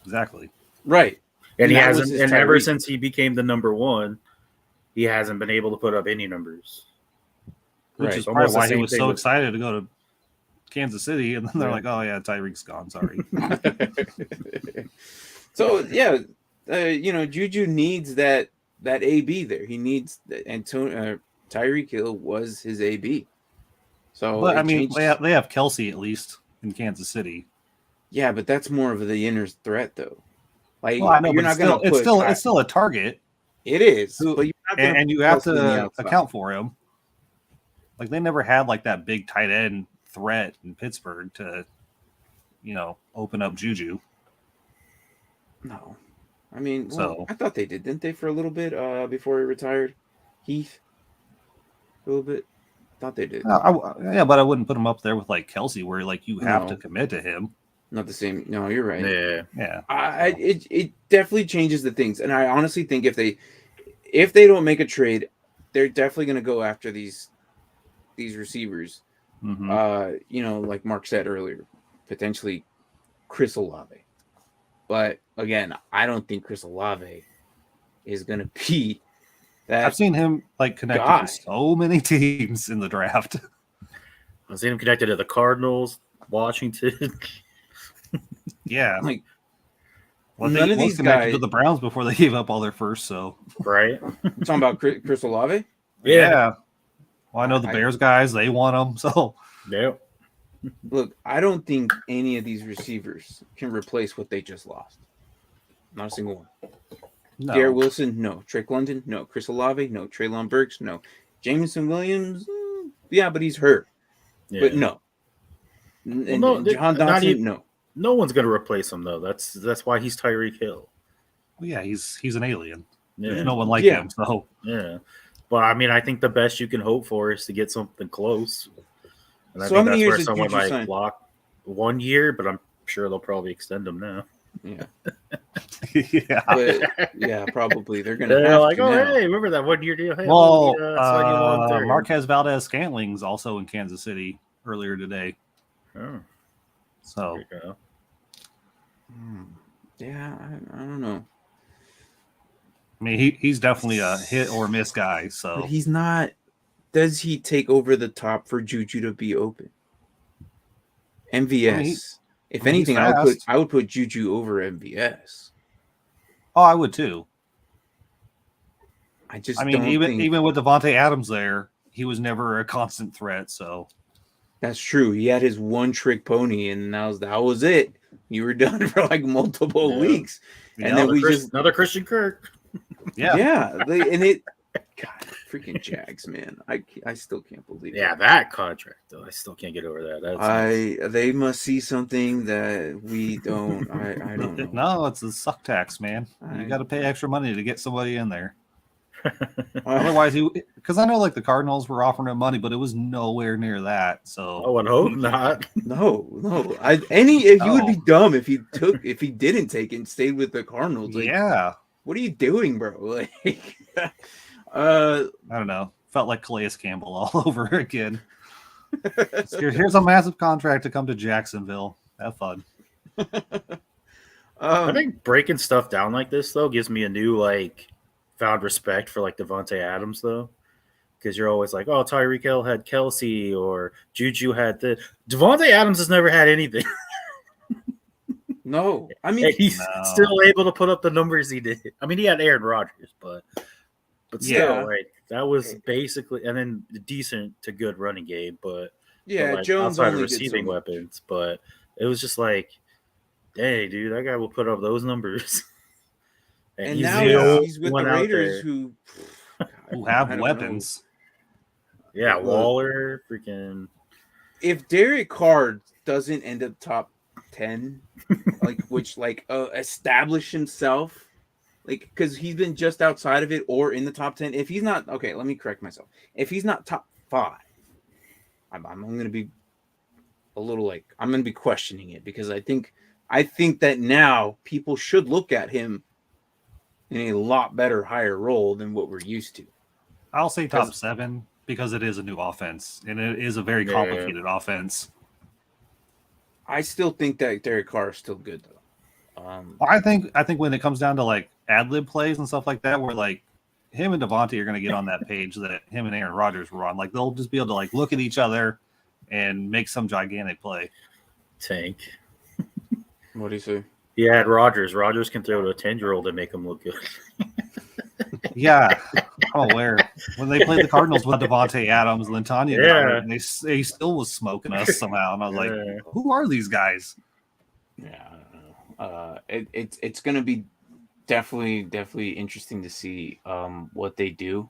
Exactly. Right. And he hasn't, and ever since he became the number 1, he hasn't been able to put up any numbers. Which is probably why he was so excited to go to Kansas City, and then they're like, "Oh yeah, Tyreek's gone. Sorry." So yeah, Juju needs that AB there. He needs Tyreek Hill was his AB. So, but I mean, they have Kelsey at least in Kansas City. Yeah, but that's more of the inner threat, though. Like, well, I know, but it's still a target. It is, but you have to account for him. Like they never had like that big tight end threat in Pittsburgh to, open up Juju. No, I mean, I thought they did, didn't they, for a little bit before he retired? Heath, a little bit. Thought they did. Yeah, but I wouldn't put him up there with like Kelsey, where like you have to commit to him. Not the same. No, you're right. Yeah. It definitely changes the things, and I honestly think if they don't make a trade, they're definitely going to go after these receivers. Mm-hmm. Like Mark said earlier, potentially Chris Olave. But again, I don't think Chris Olave is going to be that. I've seen him like connected to so many teams in the draft. I've seen him connected to the Cardinals, Washington. Yeah, like none of these guys to the Browns before they gave up all their first. So right, you're talking about Chris Olave. Yeah. Well, I know the Bears guys; they want him. So yeah. Look, I don't think any of these receivers can replace what they just lost. Not a single one. No. Garrett Wilson, no. Drake London, no. Chris Olave, no. Treylon Burks, no. Jameson Williams, yeah, but he's hurt. Yeah. But no. And Jahan Dotson, no. No one's going to replace him, though. That's why he's Tyreek Hill. Well, yeah, he's an alien. Yeah. There's no one like him. So yeah. But I mean, I think the best you can hope for is to get something close. And I so think how many that's years where someone might sign? block 1 year, but I'm sure they'll probably extend them now. Yeah. Yeah. But, yeah, probably. They're going to have like, to oh, now. hey, remember that 1 year deal? Hey, well, Marquez Valdez-Scantling's also in Kansas City earlier today. Oh. So. Yeah, I don't know. I mean, he's definitely a hit or miss guy. So, but he's not. Does he take over the top for Juju to be open? MVS. I mean, if I mean, he's anything, fast. I would put Juju over MVS. Oh, I would too. I just I mean, don't think even with Devontae Adams there, he was never a constant threat. So that's true. He had his one trick pony, and that was it. You were done for like multiple weeks, and then we just another Christian Kirk. yeah, and it, God, freaking Jags, man. I still can't believe it. Yeah, that contract though, I still can't get over that. They must see something that we don't. I don't know. No, it's a suck tax, man. You got to pay extra money to get somebody in there. Otherwise, because I know like the Cardinals were offering him money, but it was nowhere near that. So I would hope not. No. You would be dumb if he didn't take it and stayed with the Cardinals. Like, yeah. What are you doing, bro? Like, I don't know. Felt like Calais Campbell all over again. Here's a massive contract to come to Jacksonville. Have fun. I think breaking stuff down like this though gives me a new found respect for Devontae Adams though, because you're always like, oh, Tyreek Hill had Kelsey or Juju had the Devontae Adams has never had anything. No, I mean he's still able to put up the numbers he did. I mean, he had Aaron Rodgers, but still, that was basically, and then the decent to good running game, but Jones outside of receiving weapons, but it was just like, hey, dude, that guy will put up those numbers. And now he's with the Raiders who have weapons. Know. Yeah, Waller, freaking. If Derek Carr doesn't end up top 10, establish himself, because he's been just outside of it or in the top 10. If he's not, okay, let me correct myself. If he's not top 5, I'm going to be a little I'm going to be questioning it, because I think that now people should look at him in a lot better, higher role than what we're used to. I'll say top 7 because it is a new offense and it is a very complicated offense. I still think that Derek Carr is still good though. I think when it comes down to ad lib plays and stuff like that, where him and Devontae are going to get on that page that him and Aaron Rodgers were on, they'll just be able to look at each other and make some gigantic play. Tank. What do you say? Yeah, Rodgers. Rodgers can throw to a 10-year-old and make him look good. Yeah, I'm aware. When they played the Cardinals with Devontae Adams and Tanya, and they still was smoking us somehow, and I was like, "Who are these guys?" Yeah, I don't know. It's going to be definitely interesting to see what they do.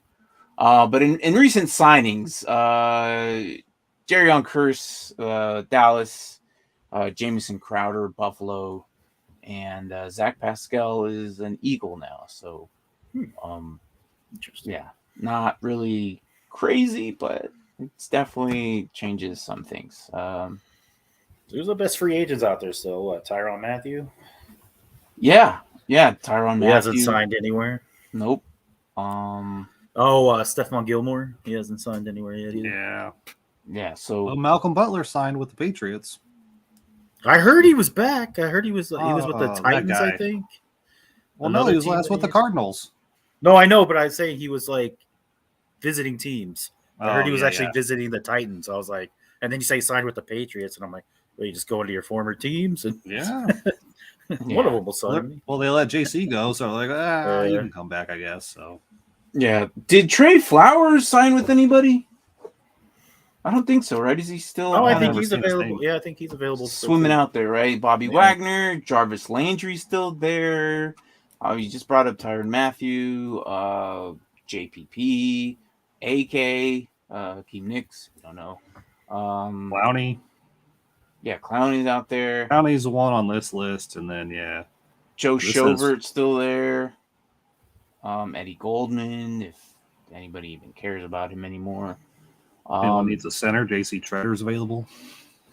But in recent signings, Jerrion Kearse, Dallas, Jamison Crowder, Buffalo. And Zach Pascal is an Eagle now, so interesting. Yeah, not really crazy, but it's definitely changes some things. Who's the best free agents out there still? What, Tyrann Mathieu? Yeah, Tyrann Mathieu. He hasn't signed anywhere. Nope. Stephon Gilmore. He hasn't signed anywhere yet either. Yeah. So Malcolm Butler signed with the Patriots. I heard he was back. I heard he was with the Titans, I think. Well, no, he was last with the Cardinals. No, I know, but I say he was visiting teams. I heard he was actually visiting the Titans. I was like, and then you say he signed with the Patriots, and I'm like, well, you just go into your former teams, and one of them will sign me. Well, they let JC go, so they're like, you can come back, I guess. So, yeah. Did Trey Flowers sign with anybody? I don't think so, right? Is he still? Oh, I think he's available. Yeah, I think he's available. Swimming out there, right? Bobby Wagner, Jarvis Landry's still there. You just brought up Tyrann Mathieu, JPP, AK, Keem Nicks. I don't know. Clowney. Yeah, Clowney's out there. Clowney's the one on this list, and then Joe Schobert still there. Eddie Goldman, if anybody even cares about him anymore. Needs a center. JC Tretter's available.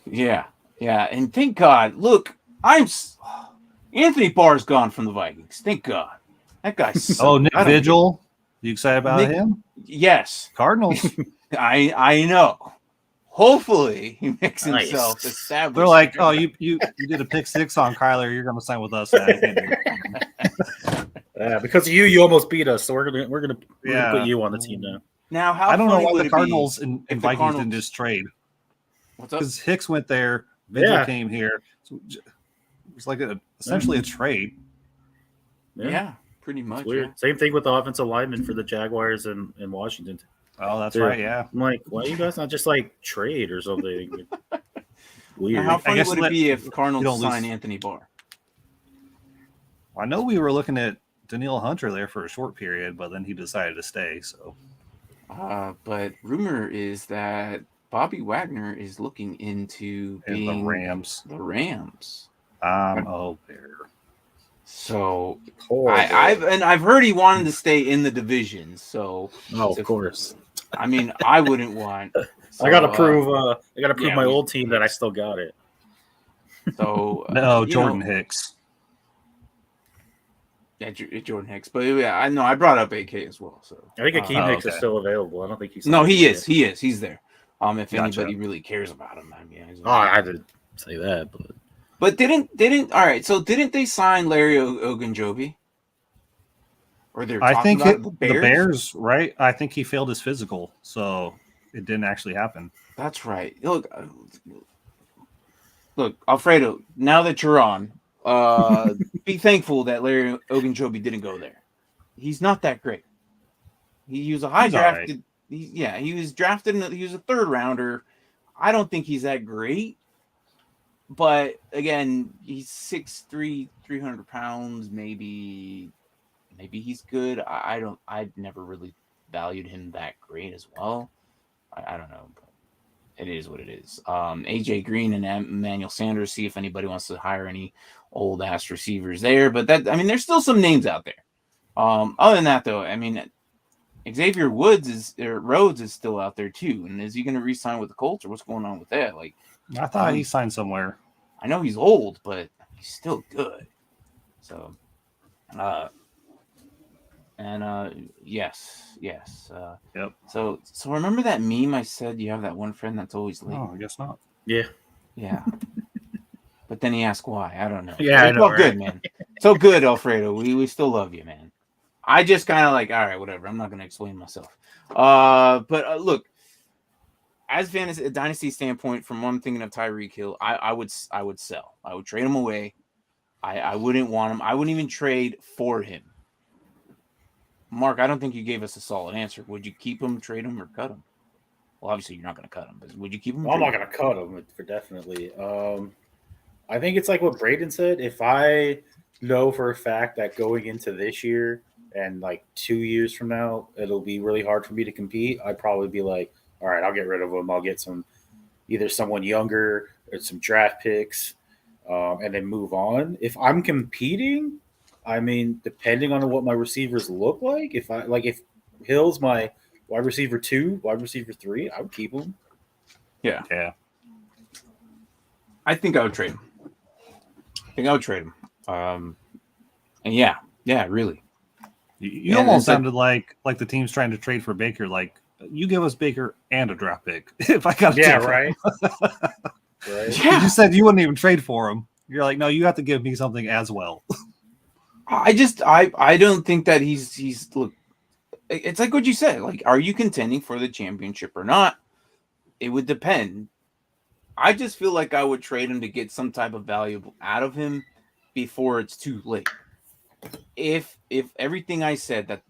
Yeah, and thank God. Look, Anthony Barr's gone from the Vikings. Thank God. That guy's Nick Vigil. You excited about him? Yes. Cardinals. I know. Hopefully he makes himself established. They're like, oh, you did a pick 6 on Kyler. You're going to sign with us now. Because of you almost beat us, so we're gonna put you on the team now. Now, I don't know why the Cardinals and Vikings didn't just trade. What's up? Because Hicks went there, Vigil Yeah. came here. So it was like essentially a trade. Yeah, pretty much. It's weird. Yeah. Same thing with the offensive lineman for the Jaguars and Washington. Oh, that's too. right. Yeah. I'm like, why you guys not just like trade or something? Weird. How funny guess would it let- be if you Cardinals don't lose- sign Anthony Barr? I know we were looking at Danielle Hunter there for a short period, but then he decided to stay. So, But rumor is that Bobby Wagner is looking into and being the Rams. The Rams. Oh, there. So Horrible. I've heard he wanted to stay in the division. So of course. I mean, I wouldn't want. So, I gotta prove. yeah, my old team that I still got it. So No, you Jordan know, Hicks. Yeah, Jordan Hicks. But yeah, I know I brought up AK as well. So I think Akeem Hicks is okay. still available. I don't think he's. no, he is. He is. He's there. If Gotcha. anybody really cares about him, I mean, I didn't say that, but didn't all right? So didn't they sign Larry Ogunjobi? Or they're I talking think about the Bears, right? I think he failed his physical, so it didn't actually happen. That's right. Look, Alfredo. Now that you're on, be thankful that Larry Ogunjobi didn't go there. He's not that great. He was a high He's drafted. He was drafted. He was a third rounder. I don't think he's that great. But again, he's 6'3", 300 pounds. Maybe he's good. I never really valued him that great as well. I don't know. But it is what it is. AJ Green and Emmanuel Sanders. See if anybody wants to hire any old ass receivers there. But there's still some names out there. Other than that, though, I mean, Xavier Rhodes is still out there too. And is he going to re-sign with the Colts, or what's going on with that? Like, I thought he signed somewhere. I know he's old, but he's still good. So, yes. Yep. So remember that meme I said you have that one friend that's always late? Oh, I guess not. Yeah. But then he asked why. I don't know. Yeah, I It's know, all right? good, man. So good, Alfredo. We still love you, man. I just kind of like, all right, whatever. I'm not going to explain myself. But look, as fantasy dynasty standpoint, from what I'm thinking of Tyreek Hill, I would sell. I would trade him away. I wouldn't want him. I wouldn't even trade for him. Mark, I don't think you gave us a solid answer. Would you keep him, trade him, or cut him? Well, obviously you're not going to cut him, but would you keep him? Well, I'm not gonna cut him for definitely. I think it's like what Braden said. If I know for a fact that going into this year and like 2 years from now, it'll be really hard for me to compete, I'd probably be like, all right, I'll get rid of him. I'll get either someone younger or some draft picks, and then move on. If I'm competing, I mean, depending on what my receivers look like, if Hill's my wide receiver 2, wide receiver 3, I would keep him. Yeah. Yeah. I think I would trade him. And yeah, really. You Yeah, almost it's like- sounded like the team's trying to trade for Baker. Like, you give us Baker and a draft pick. If I got to Yeah, trade for right. him. Right. Yeah. You said you wouldn't even trade for him. You're like, no, you have to give me something as well. I don't think that he's look. It's like what you said. Like, are you contending for the championship or not? It would depend. I just feel like I would trade him to get some type of value out of him before it's too late. If everything I said, that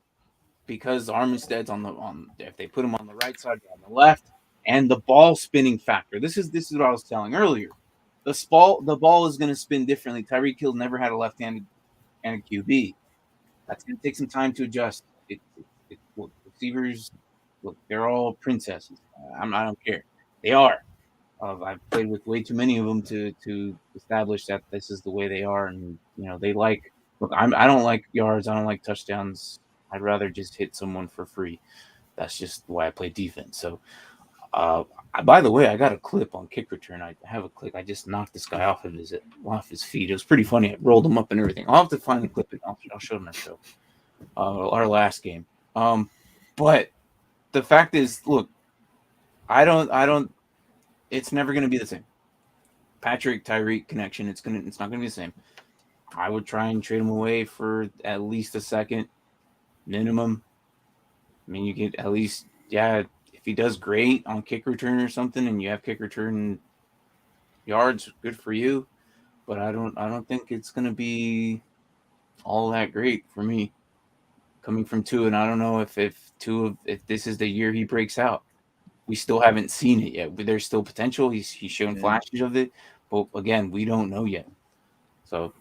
because Armstead's if they put him on the right side or on the left, and the ball spinning factor. This is what I was telling earlier. The ball is going to spin differently. Tyreek Hill never had a left-handed and a QB. That's going to take some time to adjust. Look, receivers, look, they're all princesses. I don't care. They are. I've played with way too many of them to establish that this is the way they are, and they like. Look, I don't like yards. I don't like touchdowns. I'd rather just hit someone for free. That's just why I play defense. So, by the way, I got a clip on kick return. I have a clip. I just knocked this guy off his feet. It was pretty funny. I rolled him up and everything. I'll have to find the clip. I'll show him our show. Our last game. But the fact is, look, I don't. It's never going to be the same. Patrick Tyreek connection. It's not going to be the same. I would try and trade him away for at least a second minimum. I mean, you get at least, if he does great on kick return or something, and you have kick return yards, good for you. But I don't think it's going to be all that great for me coming from Tua. And I don't know if this is the year he breaks out. We still haven't seen it yet. But there's still potential. He's shown flashes of it. But again, we don't know yet. So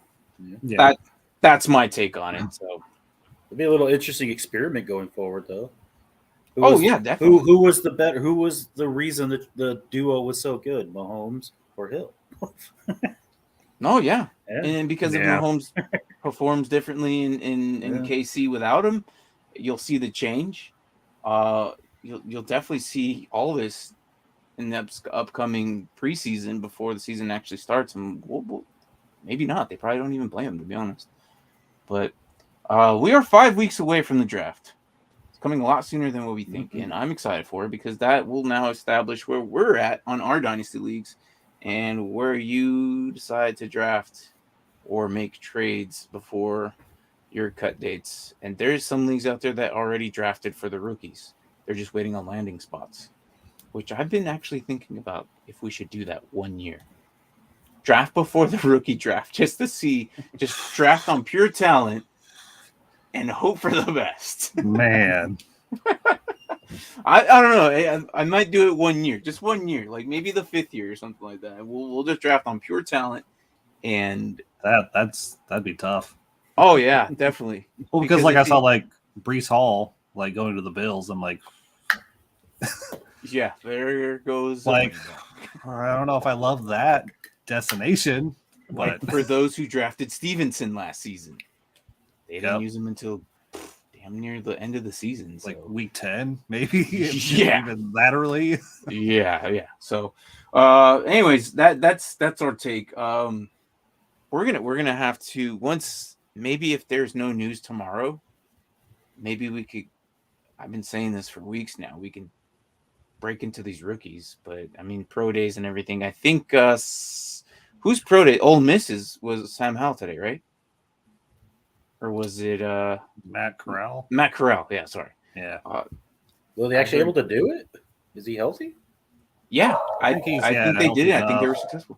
that's my take on it. So it'll be a little interesting experiment going forward, though. Definitely. Who was the better? Who was the reason that the duo was so good, Mahomes or Hill? No, and because if Mahomes performs differently in KC without him, you'll see the change. You'll definitely see all this in the upcoming preseason before the season actually starts, and we'll maybe not. They probably don't even play him, to be honest. But we are 5 weeks away from the draft. It's coming a lot sooner than what we think, and I'm excited for it because that will now establish where we're at on our dynasty leagues and where you decide to draft or make trades before your cut dates. And there's some leagues out there that already drafted for the rookies. They're just waiting on landing spots, which I've been actually thinking about if we should do that 1 year. Draft before the rookie draft, just draft on pure talent and hope for the best. Man. I don't know. I might do it 1 year, just 1 year, like maybe the 5th year or something like that. We'll just draft on pure talent, and that'd be tough. Oh yeah, definitely. Well, because like I saw like Breece Hall like going to the Bills. I'm like, yeah, there goes. Like, I don't know if I love that destination, but for those who drafted Stevenson last season, they didn't use him until damn near the end of the season, like week 10, maybe. Even that early. yeah. So, anyways, that's our take. We're gonna have to maybe if there's no news tomorrow, maybe we could. I've been saying this for weeks now. We can break into these rookies, but I mean pro days and everything. I think who's pro day? Ole Miss was Sam Howell today, right? Or was it Matt Corral? Matt Corral, yeah, sorry. Yeah. Were they actually able to do it? Is he healthy? Yeah, I think they did it. I think they were successful.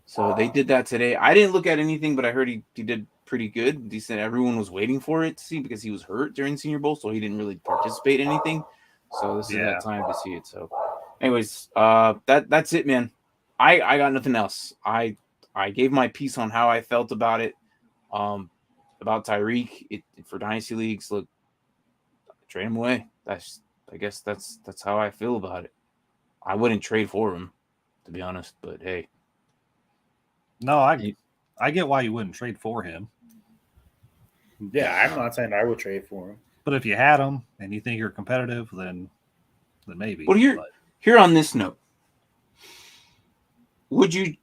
So they did that today. I didn't look at anything, but I heard he did pretty good. He said everyone was waiting for it to see because he was hurt during Senior Bowl, so he didn't really participate in anything. So this is that time to see it. So, anyways, that's it, man. I got nothing else. I gave my piece on how I felt about it. About Tyreek for dynasty leagues. Look, trade him away. I guess that's how I feel about it. I wouldn't trade for him, to be honest. But hey, no, I get why you wouldn't trade for him. Yeah, I'm not saying I would trade for him. But if you had him and you think you're competitive, then maybe. Well, here on this note, would you?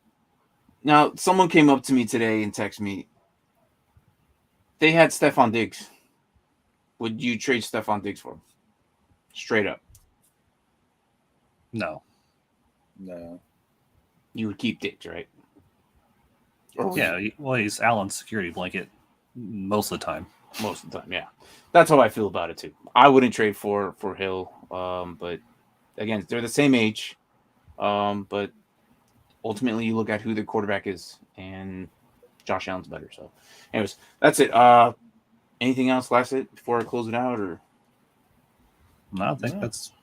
Now, someone came up to me today and texted me. They had Stephon Diggs. Would you trade Stephon Diggs for him? Straight up. No. You would keep Diggs, right? Yeah, well, he's Allen's security blanket most of the time. Most of the time, yeah. That's how I feel about it, too. I wouldn't trade for Hill. But, again, they're the same age. But ultimately, you look at who the quarterback is, and Josh Allen's better. So, anyways, that's it. Anything else last it before I close it out? Or no, I think that's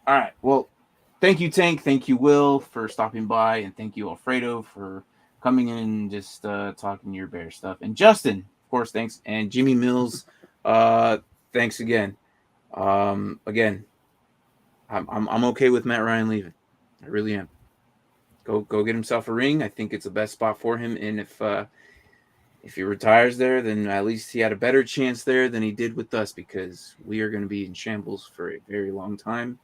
all right. Well, thank you, Tank. Thank you, Will, for stopping by, and thank you, Alfredo, for coming in and just talking your Bear stuff. And Justin, of course, thanks. And Jimmy Mills, thanks again. Again, I'm okay with Matt Ryan leaving. I really am. Go get himself a ring. I think it's the best spot for him. And if he retires there, then at least he had a better chance there than he did with us, because we are going to be in shambles for a very long time,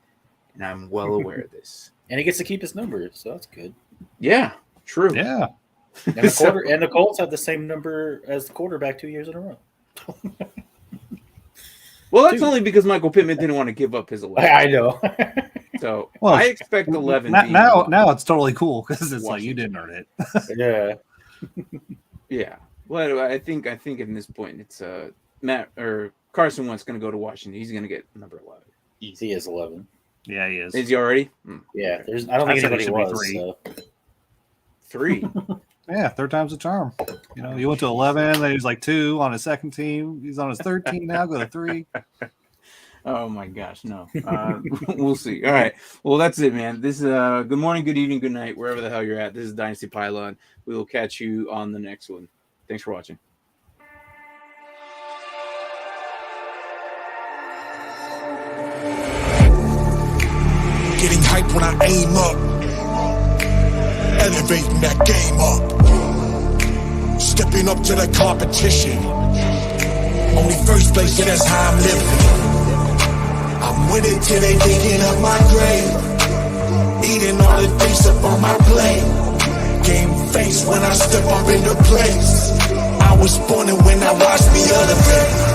and I'm well aware of this. And he gets to keep his number, so that's good. Yeah, true. Yeah. And the Colts have the same number as the quarterback 2 years in a row. Well, that's only because Michael Pittman didn't want to give up his 11. I know. So I expect 11. Now it's totally cool because it's like you didn't earn it. Yeah. Yeah. Well, I think at this point it's Matt or Carson Wentz going to go to Washington. He's going to get number 11. He is 11. Yeah, he is. Is he already? Yeah, I don't think I said anybody he should be was. 3. So. 3. Yeah, 3rd time's a charm. You know, he went to 11, then he was like 2 on his second team. He's on his 3rd team now, go to 3. Oh my gosh, no. We'll see. All right. Well, that's it, man. This is good morning, good evening, good night, wherever the hell you're at. This is Dynasty Pylon. We will catch you on the next one. Thanks for watching. Getting hyped when I aim up, elevating that game up, stepping up to the competition. Only first place, yeah, that's how I'm living. I'm winning till they digging up my grave, eating all the things up on my plate. Game face when I step up into place. I was born and when I watched me elevate.